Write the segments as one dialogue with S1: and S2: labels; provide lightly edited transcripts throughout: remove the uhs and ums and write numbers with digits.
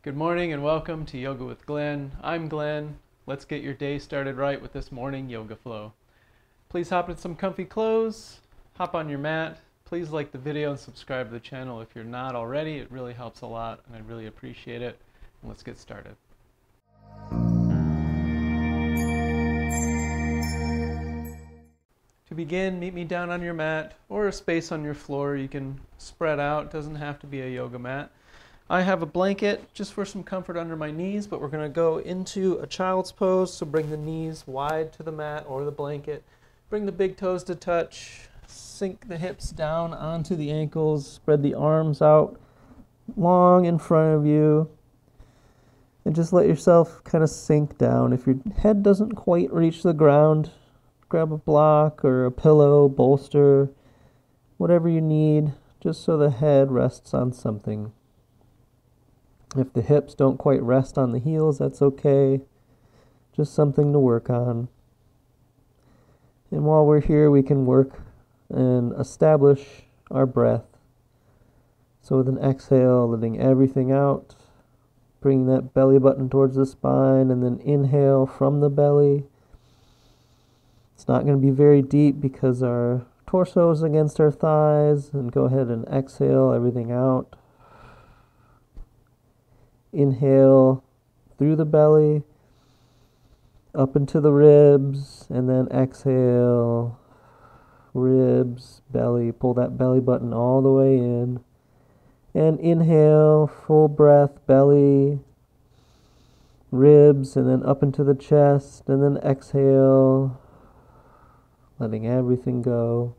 S1: Good morning and welcome to Yoga with Glenn. I'm Glenn. Let's get your day started right with this morning yoga flow. Please hop in some comfy clothes, hop on your mat. Please like the video and subscribe to the channel if you're not already. It really helps a lot and I'd really appreciate it. And let's get started. To begin, meet me down on your mat or a space on your floor. You can spread out. It doesn't have to be a yoga mat. I have a blanket just for some comfort under my knees, but we're going to go into a child's pose. So bring the knees wide to the mat or the blanket. Bring the big toes to touch. Sink the hips down onto the ankles. Spread the arms out long in front of you. And just let yourself kind of sink down. If your head doesn't quite reach the ground, grab a block or a pillow, bolster, whatever you need, just so the head rests on something. If the hips don't quite rest on the heels, that's okay. Just something to work on. And while we're here, we can work and establish our breath. So with an exhale, letting everything out, bringing that belly button towards the spine, and then inhale from the belly. It's not going to be very deep because our torso is against our thighs, and go ahead and exhale everything out. Inhale through the belly, up into the ribs, and then exhale, ribs, belly, pull that belly button all the way in. And inhale, full breath, belly, ribs, and then up into the chest, and then exhale, letting everything go.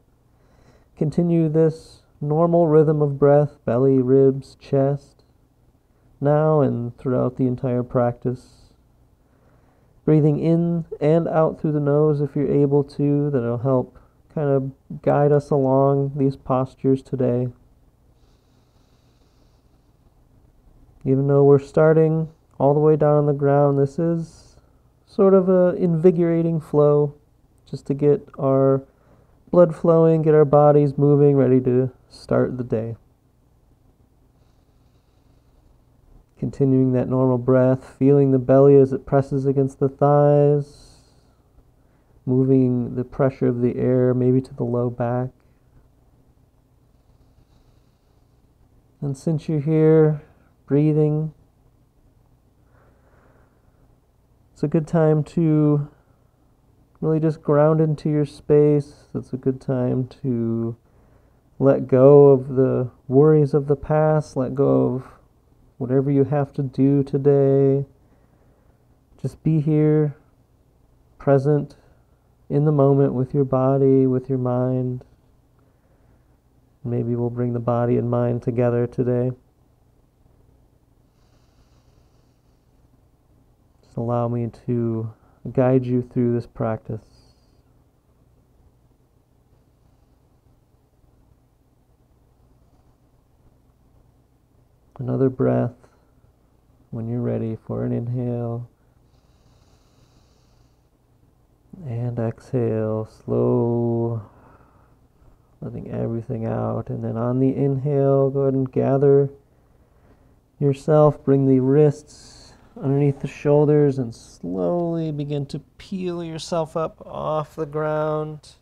S1: Continue this normal rhythm of breath, belly, ribs, chest, now and throughout the entire practice. Breathing in and out through the nose if you're able to. That'll help kind of guide us along these postures today. Even though we're starting all the way down on the ground, this is sort of an invigorating flow just to get our blood flowing, get our bodies moving, ready to start the day. Continuing that normal breath, feeling the belly as it presses against the thighs, moving the pressure of the air maybe to the low back. And since you're here, breathing, it's a good time to really just ground into your space. It's a good time to let go of the worries of the past, let go of whatever you have to do today. Just be here, present in the moment with your body, with your mind. Maybe we'll bring the body and mind together today. Just allow me to guide you through this practice. Another breath when you're ready for an inhale. And exhale, slow, letting everything out. And then on the inhale, go ahead and gather yourself. Bring the wrists underneath the shoulders and slowly begin to peel yourself up off the ground.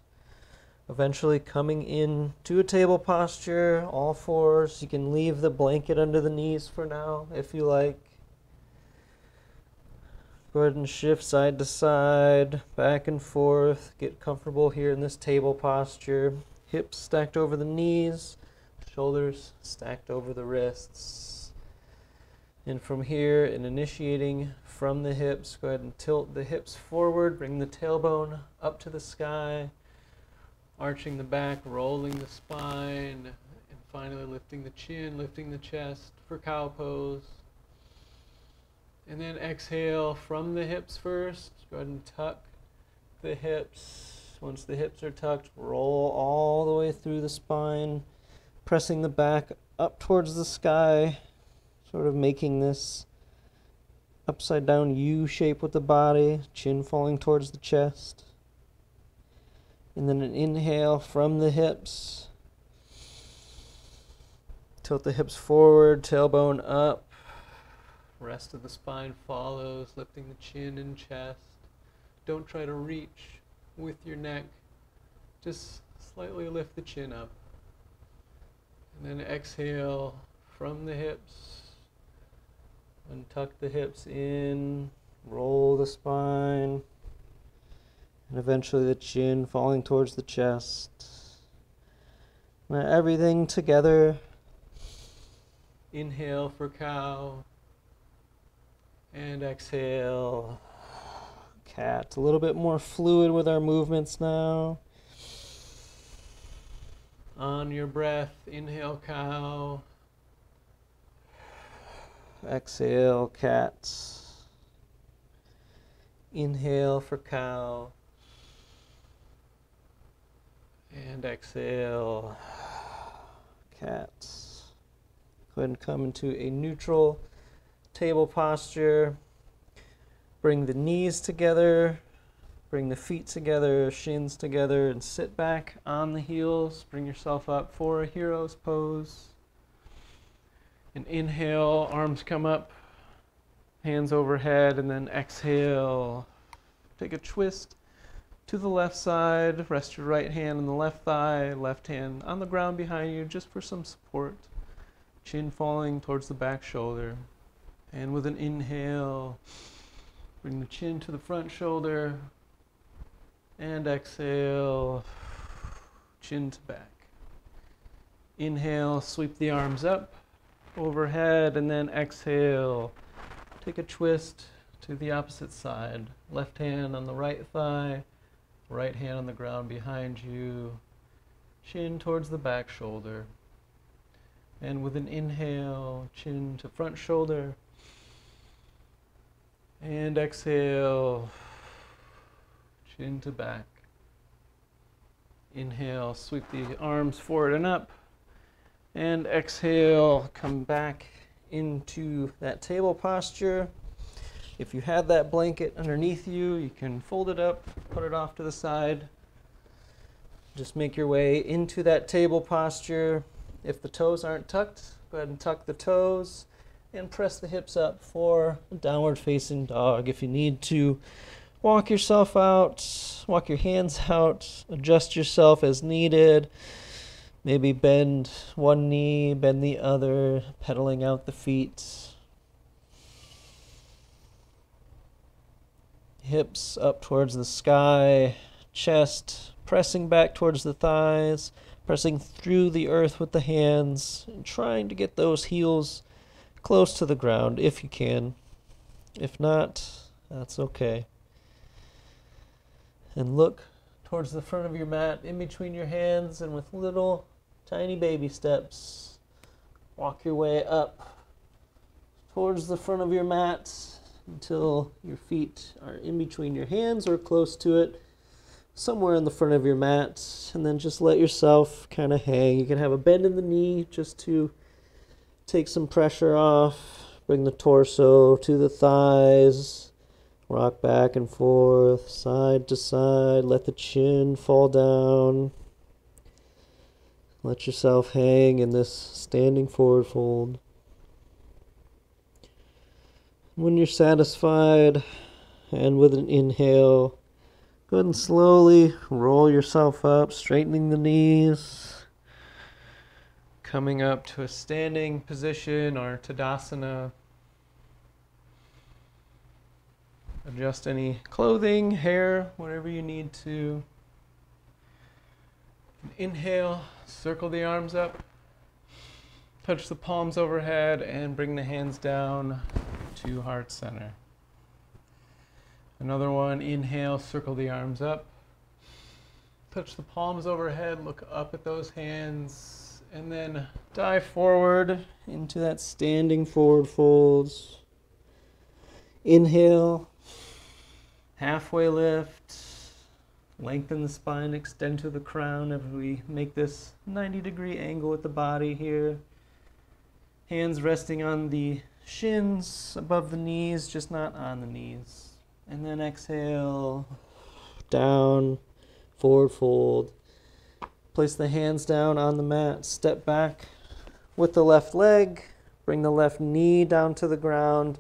S1: Eventually coming in to a table posture, all fours. You can leave the blanket under the knees for now if you like. Go ahead and shift side to side, back and forth. Get comfortable here in this table posture. Hips stacked over the knees, shoulders stacked over the wrists. And from here, in initiating from the hips, go ahead and tilt the hips forward, bring the tailbone up to the sky. Arching the back, rolling the spine, and finally lifting the chin, lifting the chest for cow pose. And then exhale from the hips first. Go ahead and tuck the hips. Once the hips are tucked, roll all the way through the spine, pressing the back up towards the sky, sort of making this upside down U shape with the body, chin falling towards the chest. And then an inhale from the hips. Tilt the hips forward, tailbone up. Rest of the spine follows, lifting the chin and chest. Don't try to reach with your neck. Just slightly lift the chin up. And then exhale from the hips. And tuck the hips in, roll the spine, and eventually the chin falling towards the chest. Let everything together. Inhale for cow, and exhale, cat. A little bit more fluid with our movements now. On your breath, inhale cow, exhale cat. Inhale for cow, and exhale cat. Go ahead and come into a neutral table posture. Bring the knees together, bring the feet together, shins together, and sit back on the heels. Bring yourself up for a hero's pose. And inhale, arms come up, hands overhead, and then exhale. Take a twist to the left side. Rest your right hand on the left thigh, left hand on the ground behind you, just for some support. Chin falling towards the back shoulder. And with an inhale, bring the chin to the front shoulder. And exhale, chin to back. Inhale, sweep the arms up, overhead, and then exhale. Take a twist to the opposite side. Left hand on the right thigh, right hand on the ground behind you. Chin towards the back shoulder. And with an inhale, chin to front shoulder. And exhale, chin to back. Inhale, sweep the arms forward and up. And exhale, come back into that table posture. If you have that blanket underneath you, you can fold it up, put it off to the side. Just make your way into that table posture. If the toes aren't tucked, go ahead and tuck the toes and press the hips up for a downward facing dog. If you need to walk yourself out, walk your hands out, adjust yourself as needed. Maybe bend one knee, bend the other, pedaling out the feet. Hips up towards the sky, chest pressing back towards the thighs, pressing through the earth with the hands, and trying to get those heels close to the ground if you can. If not, that's okay. And look towards the front of your mat, in between your hands, and with little tiny baby steps, walk your way up towards the front of your mat until your feet are in between your hands or close to it, somewhere in the front of your mat, and then just let yourself kind of hang. You can have a bend in the knee just to take some pressure off. Bring the torso to the thighs. Rock back and forth, side to side. Let the chin fall down. Let yourself hang in this standing forward fold. When you're satisfied, and with an inhale, go ahead and slowly roll yourself up, straightening the knees. Coming up to a standing position or Tadasana. Adjust any clothing, hair, whatever you need to. Inhale, circle the arms up. Touch the palms overhead and bring the hands down to heart center. Another one, inhale, circle the arms up. Touch the palms overhead, look up at those hands, and then dive forward into that standing forward folds. Inhale, halfway lift, lengthen the spine, extend to the crown as we make this 90-degree angle with the body here. Hands resting on the shins, above the knees, just not on the knees. And then exhale, down, forward fold. Place the hands down on the mat, step back with the left leg, Bring the left knee down to the ground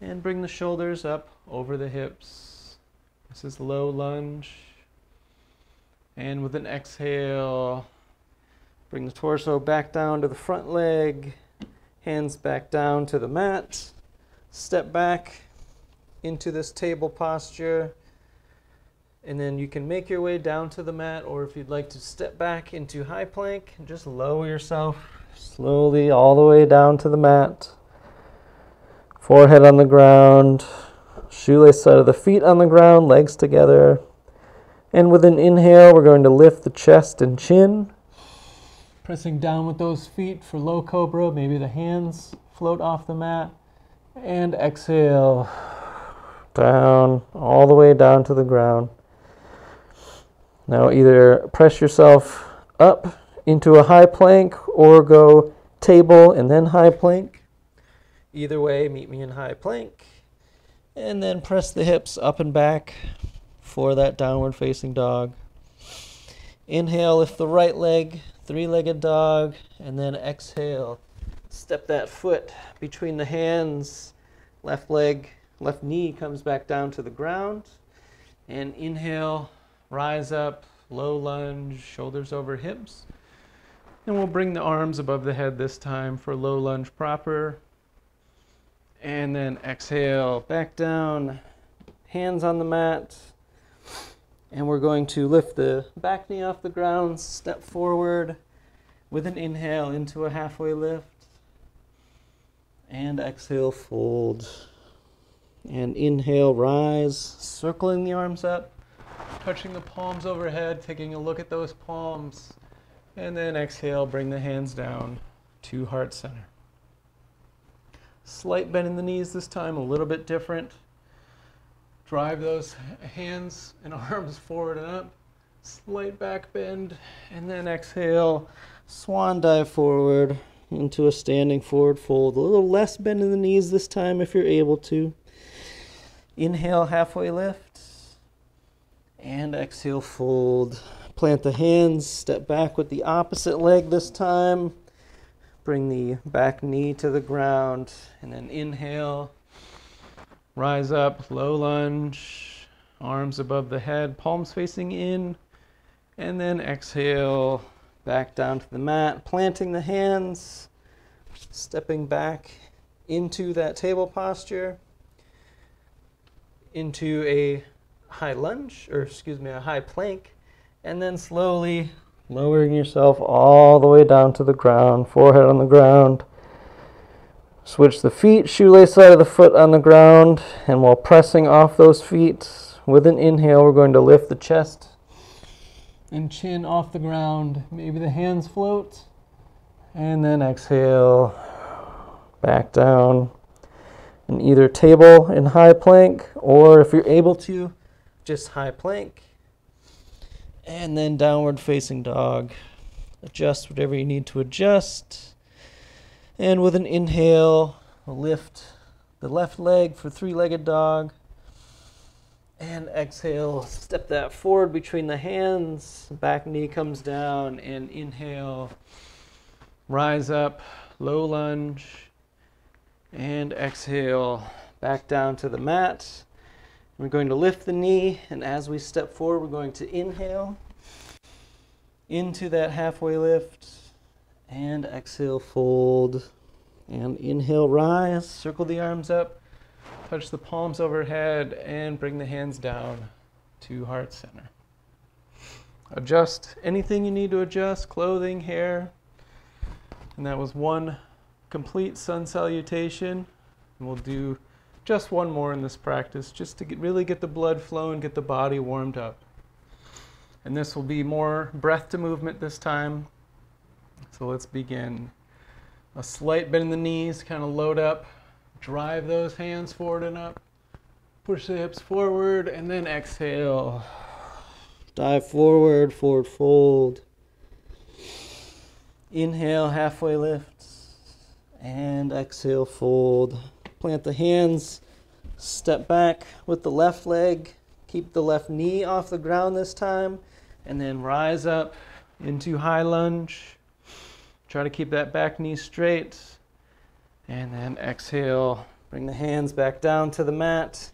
S1: and bring the shoulders up over the hips. This is low lunge. And with an exhale, bring the torso back down to the front leg, hands back down to the mat. Step back into this table posture. And then you can make your way down to the mat, or if you'd like to step back into high plank, just lower yourself slowly all the way down to the mat. Forehead on the ground, shoelace side of the feet on the ground, legs together. And with an inhale, we're going to lift the chest and chin. Pressing down with those feet for low cobra, maybe the hands float off the mat. And exhale, down, all the way down to the ground. Now either press yourself up into a high plank or go table and then high plank. Either way, meet me in high plank. And then press the hips up and back for that downward facing dog. Inhale, lift the right leg, three-legged dog, and then exhale. Step that foot between the hands. Left leg, left knee comes back down to the ground. And inhale, rise up, low lunge, shoulders over hips. And we'll bring the arms above the head this time for low lunge proper. And then exhale, back down, hands on the mat. And we're going to lift the back knee off the ground, step forward with an inhale into a halfway lift. And exhale, fold. And inhale, rise, circling the arms up, touching the palms overhead, taking a look at those palms. And then exhale, bring the hands down to heart center. Slight bend in the knees this time, a little bit different. Drive those hands and arms forward and up. Slight back bend, and then exhale, swan dive forward into a standing forward fold. A little less bend in the knees this time if you're able to. Inhale, halfway lift, and exhale, fold. Plant the hands, step back with the opposite leg this time. Bring the back knee to the ground, and then inhale, rise up, low lunge, arms above the head, palms facing in, and then exhale, back down to the mat, planting the hands, stepping back into that table posture, into a high lunge, a high plank, and then slowly lowering yourself all the way down to the ground, forehead on the ground. Switch the feet, shoelace side of the foot on the ground, and while pressing off those feet, with an inhale, we're going to lift the chest and chin off the ground. Maybe the hands float, and then exhale, back down. And either table in high plank, or if you're able to, just high plank. And then downward facing dog. Adjust whatever you need to adjust. And with an inhale, lift the left leg for three-legged dog. And exhale, step that forward between the hands. Back knee comes down, and inhale, rise up, low lunge. And exhale, back down to the mat. We're going to lift the knee, and as we step forward, we're going to inhale into that halfway lift, and exhale, fold, and inhale, rise, circle the arms up, touch the palms overhead, and bring the hands down to heart center. Adjust anything you need to adjust, clothing, hair, and that was one complete sun salutation, and we'll do just one more in this practice, just to really get the blood flowing, get the body warmed up. And this will be more breath to movement this time. So let's begin. A slight bend in the knees, kind of load up, drive those hands forward and up, push the hips forward, and then exhale. Dive forward, forward fold. Inhale, halfway lift, and exhale, fold. Plant the hands, step back with the left leg, keep the left knee off the ground this time, and then rise up into high lunge. Try to keep that back knee straight. And then exhale, bring the hands back down to the mat,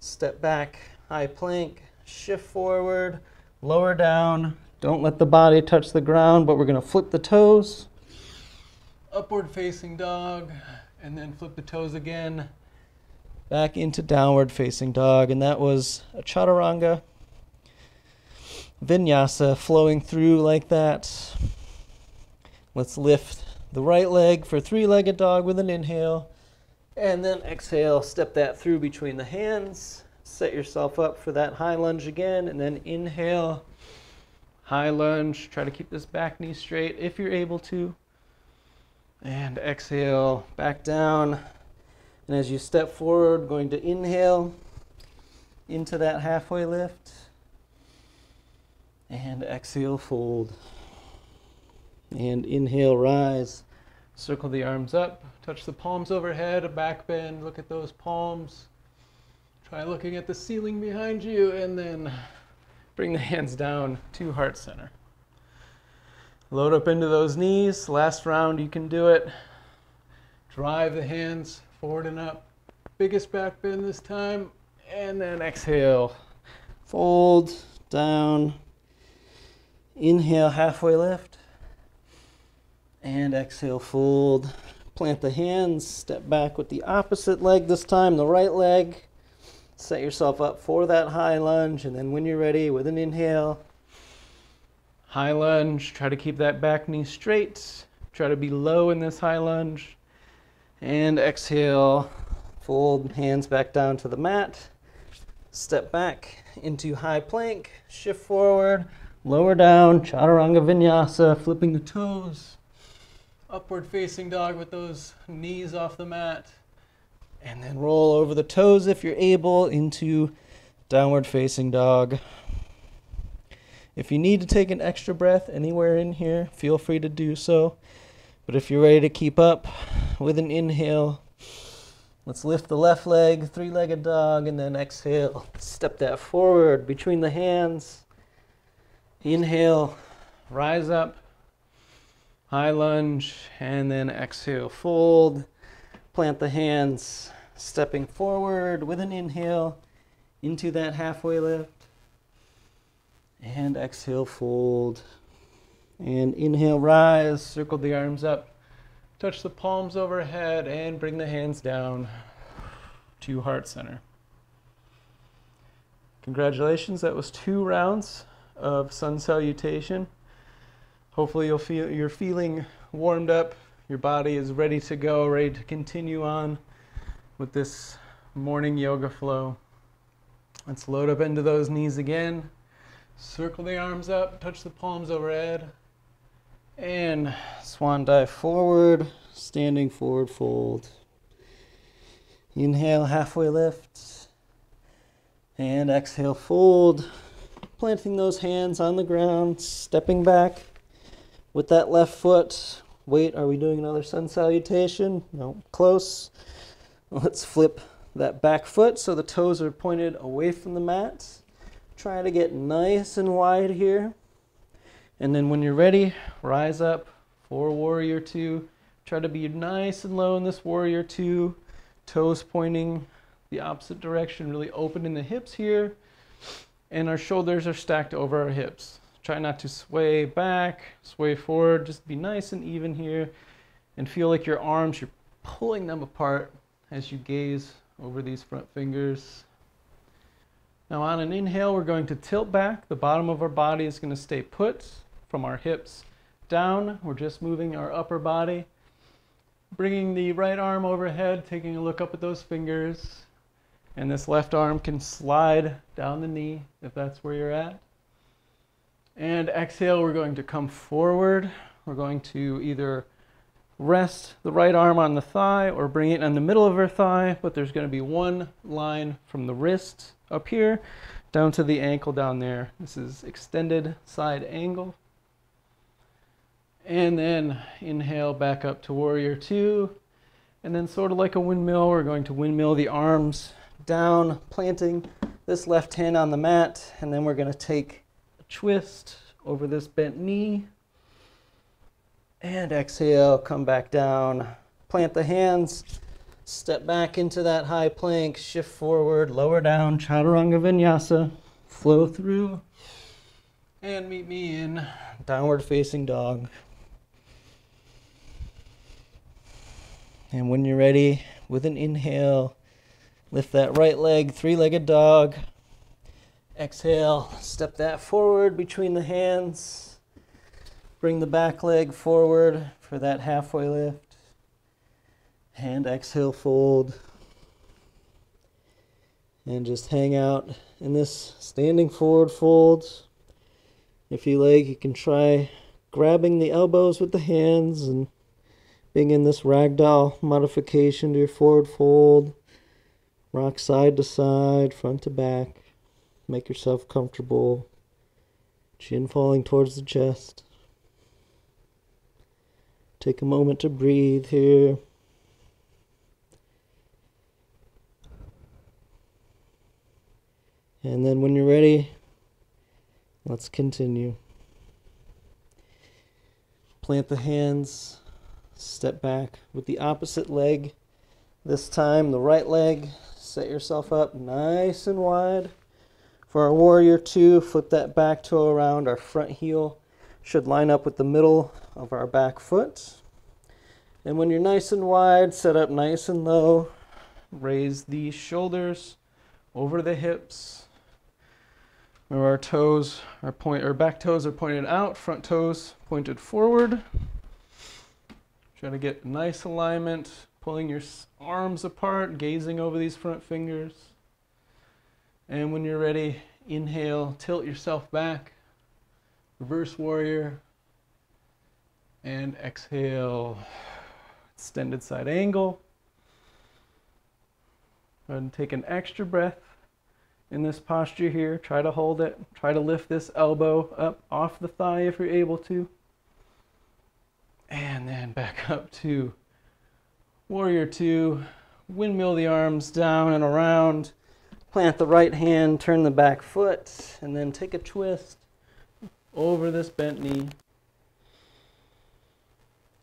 S1: step back, high plank, shift forward, lower down. Don't let the body touch the ground, but we're going to flip the toes. Upward facing dog, and then flip the toes again. Back into downward facing dog, and that was a chaturanga vinyasa flowing through like that. Let's lift the right leg for three-legged dog with an inhale, and then exhale, step that through between the hands. Set yourself up for that high lunge again, and then inhale, high lunge. Try to keep this back knee straight if you're able to. And exhale, back down. And as you step forward, going to inhale into that halfway lift. And exhale, fold. And inhale, rise. Circle the arms up. Touch the palms overhead, a back bend. Look at those palms. Try looking at the ceiling behind you, and then bring the hands down to heart center. Load up into those knees. Last round, you can do it. Drive the hands forward and up. Biggest back bend this time. And then exhale. Fold down. Inhale, halfway lift. And exhale, fold. Plant the hands. Step back with the opposite leg this time, the right leg. Set yourself up for that high lunge. And then when you're ready, with an inhale, high lunge. Try to keep that back knee straight. Try to be low in this high lunge. And exhale, fold hands back down to the mat. Step back into high plank. Shift forward, lower down, chaturanga vinyasa, flipping the toes. Upward facing dog with those knees off the mat. And then roll over the toes if you're able into downward facing dog. If you need to take an extra breath anywhere in here, feel free to do so. But if you're ready to keep up with an inhale, let's lift the left leg, three-legged dog, and then exhale. Step that forward between the hands. Inhale, rise up, high lunge, and then exhale, fold. Plant the hands, stepping forward with an inhale into that halfway lift. And exhale, fold. And inhale, rise, circle the arms up. Touch the palms overhead and bring the hands down to heart center. Congratulations, that was 2 rounds of sun salutation. Hopefully you're feeling warmed up. Your body is ready to go, ready to continue on with this morning yoga flow. Let's load up into those knees again. Circle the arms up, touch the palms overhead, and swan dive forward, standing forward fold. Inhale, halfway lift, and exhale, fold. Planting those hands on the ground, stepping back with that left foot. Wait, are we doing another sun salutation? No, close. Let's flip that back foot so the toes are pointed away from the mat. Try to get nice and wide here. And then when you're ready, rise up for warrior 2. Try to be nice and low in this warrior 2. Toes pointing the opposite direction, really opening the hips here. And our shoulders are stacked over our hips. Try not to sway back, sway forward. Just be nice and even here. And feel like your arms, you're pulling them apart as you gaze over these front fingers. Now on an inhale, we're going to tilt back. The bottom of our body is going to stay put from our hips down. We're just moving our upper body. Bringing the right arm overhead, taking a look up at those fingers. And this left arm can slide down the knee if that's where you're at. And exhale, we're going to come forward. We're going to either rest the right arm on the thigh or bring it in the middle of our thigh, but there's going to be one line from the wrist up here down to the ankle down there. This is extended side angle. And then inhale back up to warrior 2. And then sort of like a windmill, we're going to windmill the arms down, planting this left hand on the mat. And then we're going to take a twist over this bent knee. And exhale, come back down Plant the hands, step back into that high plank, shift forward, lower down, chaturanga vinyasa, flow through, and meet me in downward facing dog. And when you're ready, with an inhale, lift that right leg, three-legged dog. Exhale, step that forward between the hands. Bring the back leg forward for that halfway lift. And exhale, fold. And just hang out in this standing forward fold. If you like, you can try grabbing the elbows with the hands and being in this ragdoll modification to your forward fold. Rock side to side, front to back. Make yourself comfortable. Chin falling towards the chest. Take a moment to breathe here. And then when you're ready, let's continue. Plant the hands, step back with the opposite leg. This time the right leg, set yourself up nice and wide. For our warrior two, flip that back toe around. Our front heel should line up with the middle of our back foot. And when you're nice and wide, set up nice and low. Raise the shoulders over the hips. Remember our toes are our back toes are pointed out, front toes pointed forward. Try to get nice alignment, pulling your arms apart, gazing over these front fingers. And when you're ready, inhale, tilt yourself back, reverse warrior, and exhale, extended side angle. Go ahead and take an extra breath in this posture here. Try to hold it. Try to lift this elbow up off the thigh if you're able to. And then back up to warrior two. Windmill the arms down and around. Plant the right hand, turn the back foot, and then take a twist over this bent knee.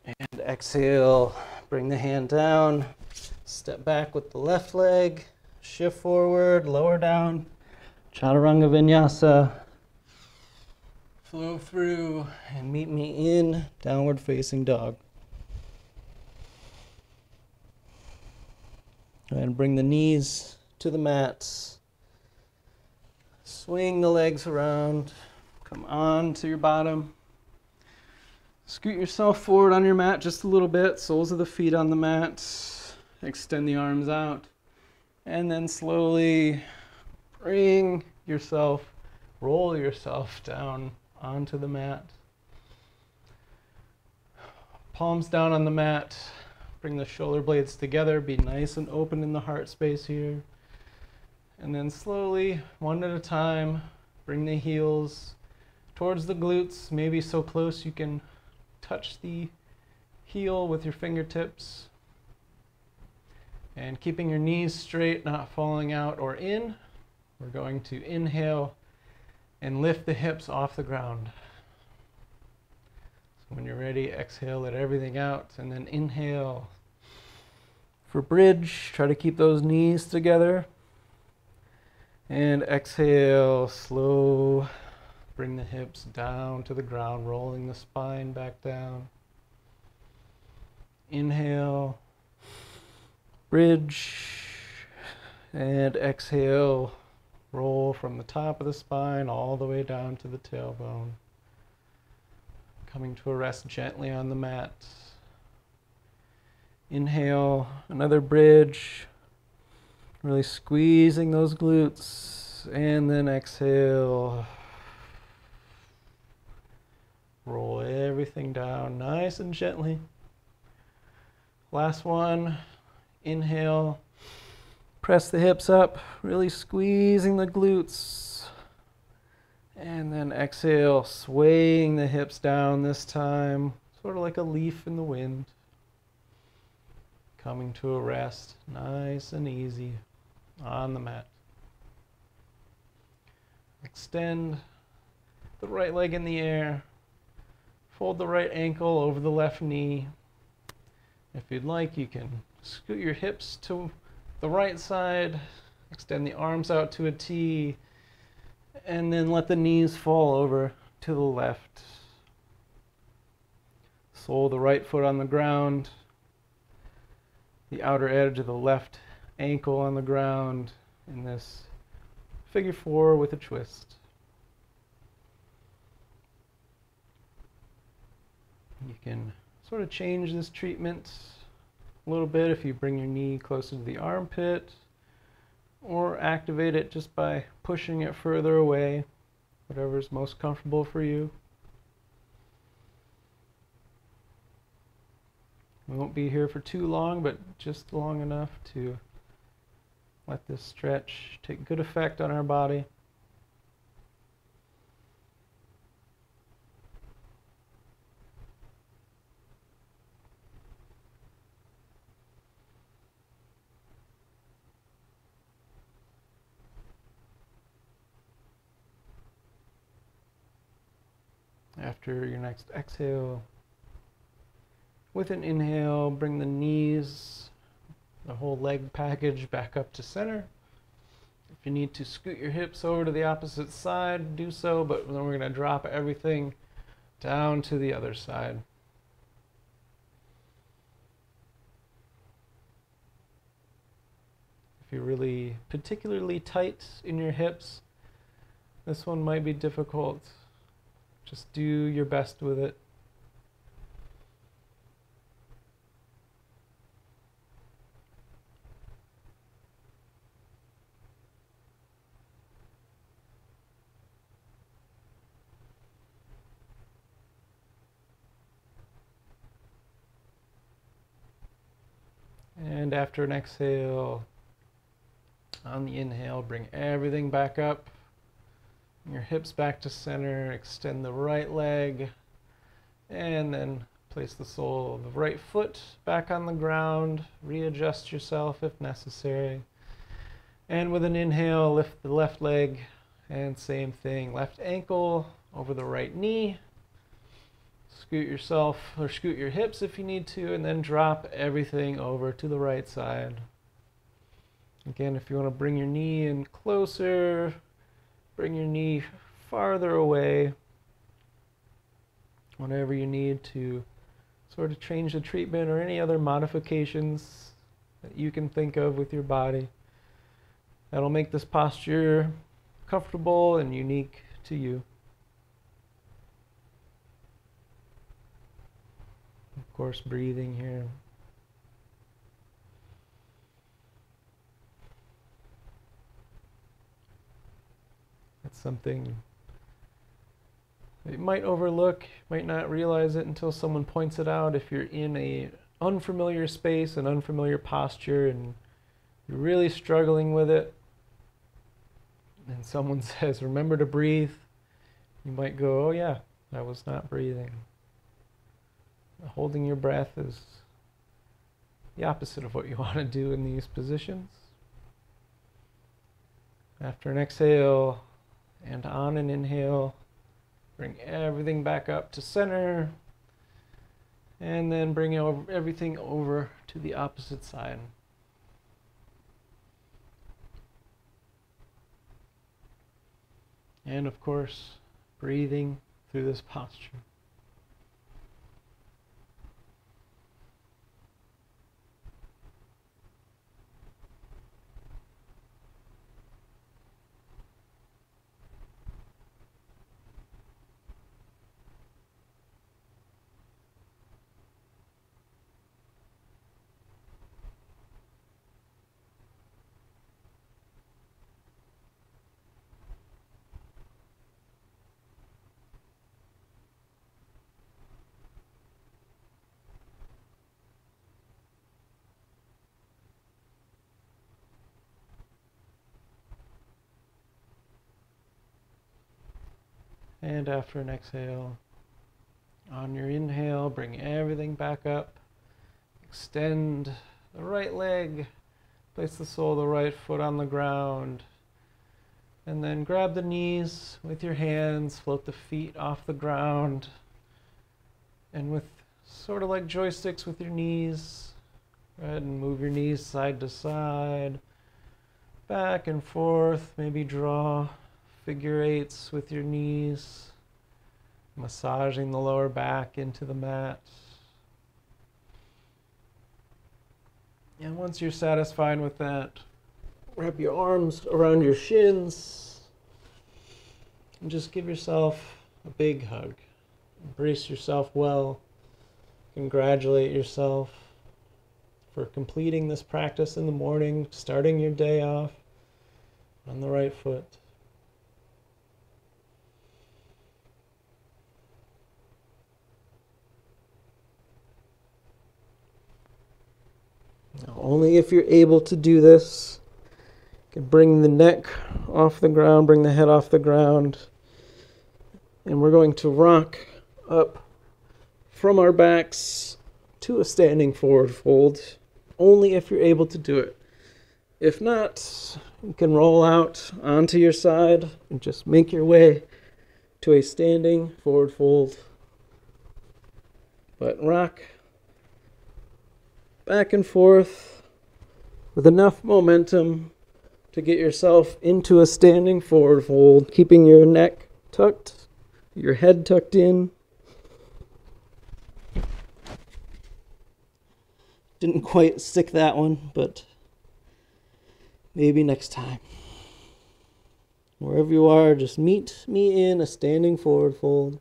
S1: And exhale, bring the hand down, step back with the left leg, shift forward, lower down, chaturanga vinyasa. Flow through and meet me in downward facing dog. And bring the knees to the mats. Swing the legs around. Come on to your bottom. Scoot yourself forward on your mat just a little bit. Soles of the feet on the mat. Extend the arms out. And then slowly bring yourself, roll yourself down onto the mat. Palms down on the mat. Bring the shoulder blades together. Be nice and open in the heart space here. And then slowly, one at a time, bring the heels towards the glutes, maybe so close you can touch the heel with your fingertips. And keeping your knees straight, not falling out or in, we're going to inhale and lift the hips off the ground. So when you're ready, exhale, let everything out, and then inhale. For bridge, try to keep those knees together. And exhale, slow. Bring the hips down to the ground, rolling the spine back down. Inhale, bridge, and exhale. Roll from the top of the spine all the way down to the tailbone. Coming to a rest gently on the mat. Inhale, another bridge. Really squeezing those glutes. And then exhale. Roll everything down nice and gently. Last one. Inhale. Press the hips up, really squeezing the glutes. And then exhale, swaying the hips down this time, sort of like a leaf in the wind. Coming to a rest, nice and easy on the mat. Extend the right leg in the air. Fold the right ankle over the left knee. If you'd like, you can scoot your hips to the right side, extend the arms out to a T, and then let the knees fall over to the left. Sole of the right foot on the ground, the outer edge of the left ankle on the ground in this figure 4 with a twist. You can sort of change this treatment a little bit if you bring your knee closer to the armpit, or activate it just by pushing it further away, whatever is most comfortable for you. We won't be here for too long, but just long enough to let this stretch take good effect on our body. After your next exhale, with an inhale, bring the knees, the whole leg package back up to center. If you need to scoot your hips over to the opposite side, do so, but then we're going to drop everything down to the other side. If you're really particularly tight in your hips, this one might be difficult. Just do your best with it. And after an exhale, on the inhale, bring everything back up. Your hips back to center, extend the right leg, and then place the sole of the right foot back on the ground. Readjust yourself if necessary. And with an inhale, lift the left leg, and same thing, left ankle over the right knee. Scoot yourself, or scoot your hips if you need to, and then drop everything over to the right side. Again, if you want to bring your knee in closer, bring your knee farther away, whatever you need to sort of change the treatment or any other modifications that you can think of with your body. That'll make this posture comfortable and unique to you. Of course, breathing here. It's something that you might overlook, might not realize it until someone points it out. If you're in an unfamiliar space, an unfamiliar posture, and you're really struggling with it, and someone says, remember to breathe, you might go, oh yeah, I was not breathing. Holding your breath is the opposite of what you want to do in these positions. After an exhale, and on an inhale, bring everything back up to center, and then bring everything over to the opposite side. And of course, breathing through this posture. And after an exhale, on your inhale, bring everything back up. Extend the right leg, place the sole of the right foot on the ground, and then grab the knees with your hands, float the feet off the ground, and with sort of like joysticks with your knees. Go ahead and move your knees side to side, back and forth. Maybe draw figure eights with your knees, massaging the lower back into the mat. And once you're satisfied with that, wrap your arms around your shins and just give yourself a big hug. Embrace yourself well. Congratulate yourself for completing this practice in the morning, starting your day off on the right foot. Now, only if you're able to do this, you can bring the neck off the ground, bring the head off the ground, and we're going to rock up from our backs to a standing forward fold, only if you're able to do it. If not, you can roll out onto your side and just make your way to a standing forward fold. But rock back and forth with enough momentum to get yourself into a standing forward fold, keeping your neck tucked, your head tucked in. Didn't quite stick that one, but maybe next time. Wherever you are, just meet me in a standing forward fold.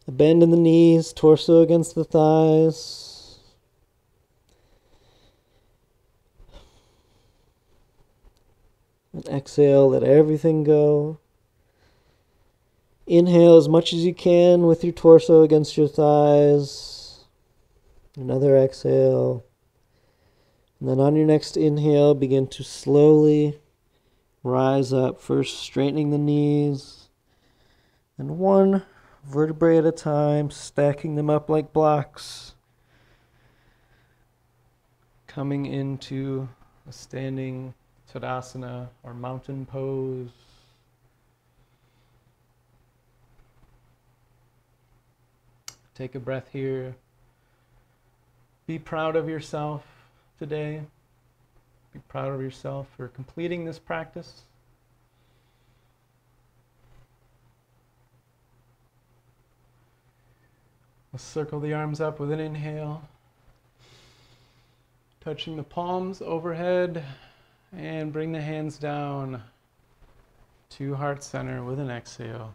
S1: A bend in the knees, torso against the thighs. And exhale, let everything go. Inhale as much as you can with your torso against your thighs. Another exhale. And then on your next inhale, begin to slowly rise up. First, straightening the knees. And one vertebrae at a time, stacking them up like blocks. Coming into a standing Tadasana or mountain pose. Take a breath here. Be proud of yourself today. Be proud of yourself for completing this practice. We'll circle the arms up with an inhale. Touching the palms overhead. And bring the hands down to heart center with an exhale.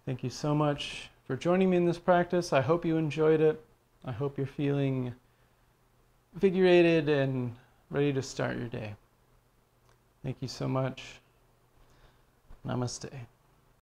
S1: Thank you so much for joining me in this practice. I hope you enjoyed it. I hope you're feeling invigorated and ready to start your day. Thank you so much. Namaste.